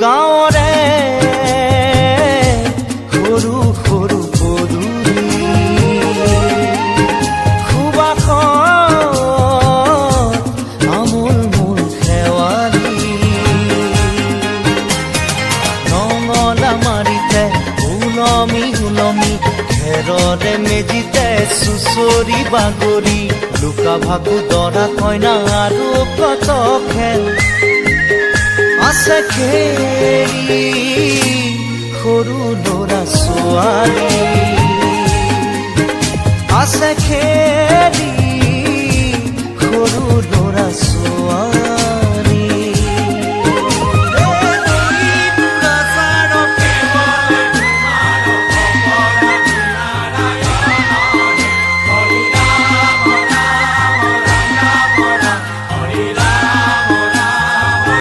গাঁৱৰে সৰু সৰু পদূলি সুবাসত আমোল মোল শেৱালি নঙলা মাৰিতে উলমি উলমি খেৰৰে মেজিতে চুচৰি বাগৰি লুকা ভাকু দৰা কইনা আৰু কত খেল আছে খেলি সৰু ল'ৰা ছোৱালী আছে খেল